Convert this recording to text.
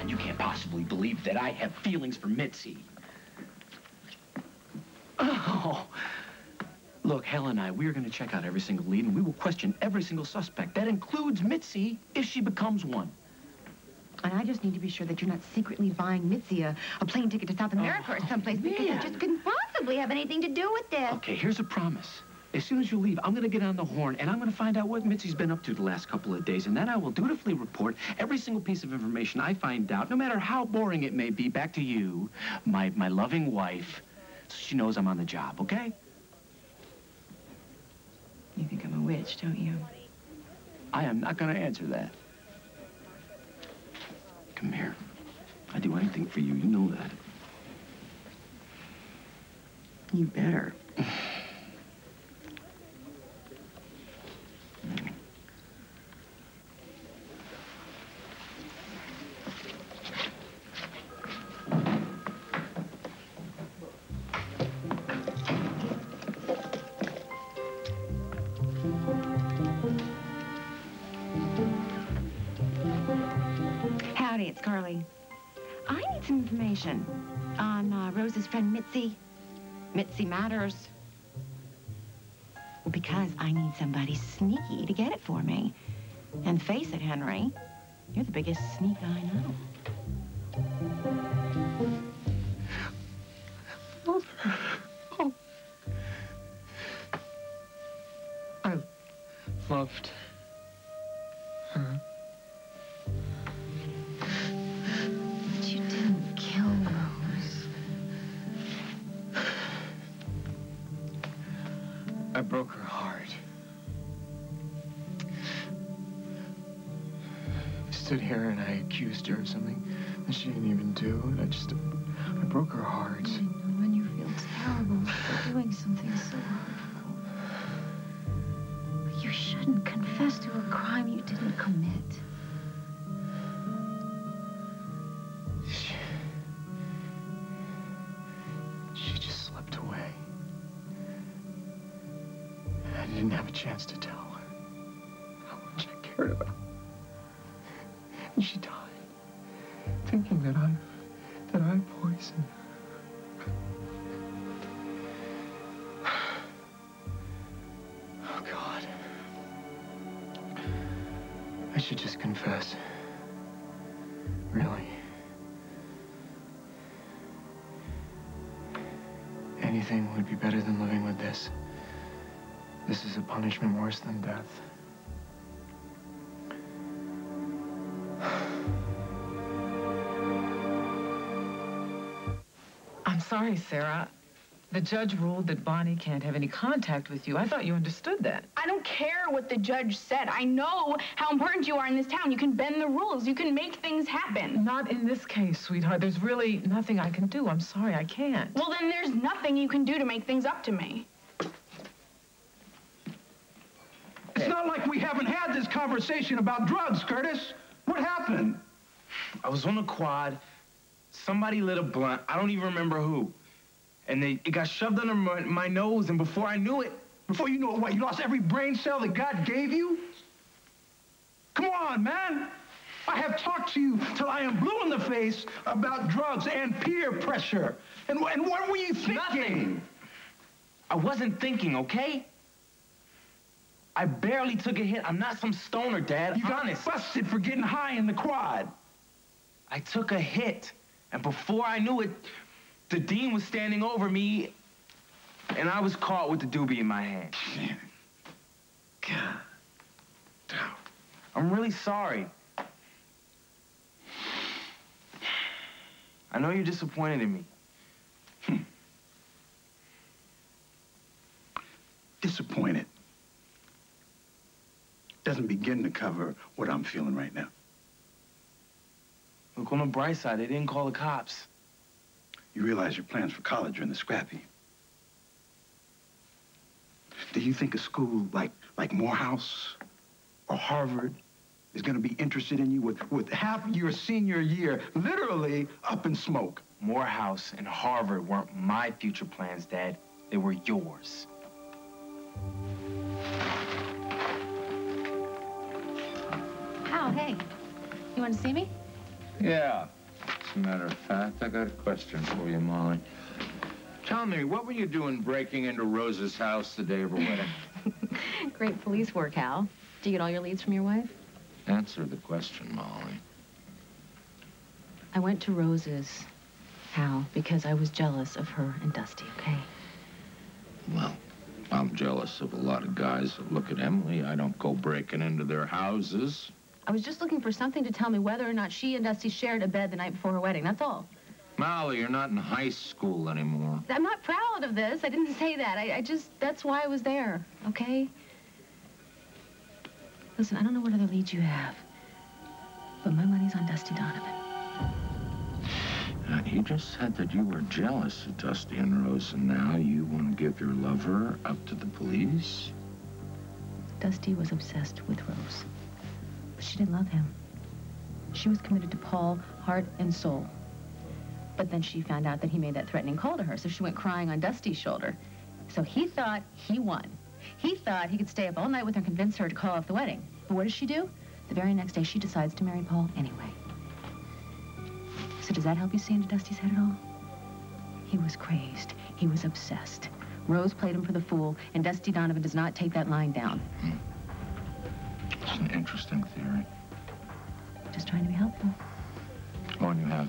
on, you can't possibly believe that I have feelings for Mitzi. Oh. Look, Hal and I, we are going to check out every single lead, and we will question every single suspect. That includes Mitzi, if she becomes one. And I just need to be sure that you're not secretly buying Mitzi a plane ticket to South America or someplace, because you just couldn't possibly have anything to do with this. Okay, here's a promise. As soon as you leave, I'm going to get on the horn, and I'm going to find out what Mitzi's been up to the last couple of days, and then I will dutifully report every single piece of information I find out, no matter how boring it may be, back to you, my loving wife, so she knows I'm on the job, okay? You think I'm a witch, don't you? I am not going to answer that. Come here. I'd do anything for you. You know that. You better. Howdy, it's Carly. I need some information on Rose's friend Mitzi. Mitzi matters. Well, because I need somebody sneaky to get it for me. And face it, Henry, you're the biggest sneak I know. Oh. I loved her. But you didn't kill Rose. I broke her heart. I stood here and I accused her of something that she didn't even do, and I broke her heart. And when you feel terrible for doing something so horrible. But you shouldn't confess to a crime you didn't commit. She just slipped away. I didn't have a chance to tell her how much I cared about her. And she died, thinking that I poisoned her. Oh, God. I should just confess. Really. Anything would be better than living with this. This is a punishment worse than death. I'm sorry, Sarah. The judge ruled that Bonnie can't have any contact with you. I thought you understood that. I don't care what the judge said. I know how important you are in this town. You can bend the rules. You can make things happen. Not in this case, sweetheart. There's really nothing I can do. I'm sorry, I can't. Well, then there's nothing you can do to make things up to me. It's not like we haven't had this conversation about drugs, Curtis. What happened? I was on the quad. Somebody lit a blunt. I don't even remember who. And it got shoved under my nose, and before I knew it... Before you knew it, what, you lost every brain cell that God gave you? Come on, man. I have talked to you till I am blue in the face about drugs and peer pressure. And what were you thinking? Nothing. I wasn't thinking, okay? I barely took a hit. I'm not some stoner, Dad. You got busted for getting high in the quad. I took a hit, and before I knew it, the dean was standing over me, and I was caught with the doobie in my hand. God. I'm really sorry. I know you're disappointed in me. Disappointed doesn't begin to cover what I'm feeling right now. Look, on the bright side, they didn't call the cops. You realize your plans for college are in the scrappy. Do you think a school like Morehouse or Harvard is going to be interested in you with half your senior year literally up in smoke? Morehouse and Harvard weren't my future plans, Dad. They were yours. Hal, hey. You want to see me? Yeah. As a matter of fact, I got a question for you, Molly. Tell me, what were you doing breaking into Rose's house the day of her wedding? Great police work, Hal. Do you get all your leads from your wife? Answer the question, Molly. I went to Rose's, Hal, because I was jealous of her and Dusty, okay? Well, I'm jealous of a lot of guys that look at Emily. I don't go breaking into their houses. I was just looking for something to tell me whether or not she and Dusty shared a bed the night before her wedding, that's all. Molly, you're not in high school anymore. I'm not proud of this. I didn't say that. I just, that's why I was there, okay? Listen, I don't know what other leads you have, but my money's on Dusty Donovan. You just said that you were jealous of Dusty and Rose, and now you want to give your lover up to the police? Dusty was obsessed with Rose. But she didn't love him. She was committed to Paul, heart and soul. But then she found out that he made that threatening call to her, so she went crying on Dusty's shoulder. So he thought he won. He thought he could stay up all night with her and convince her to call off the wedding. But what does she do? The very next day, she decides to marry Paul anyway. So does that help you see into Dusty's head at all? He was crazed. He was obsessed. Rose played him for the fool, and Dusty Donovan does not take that line down. It's an interesting theory. Just trying to be helpful. Oh, and you have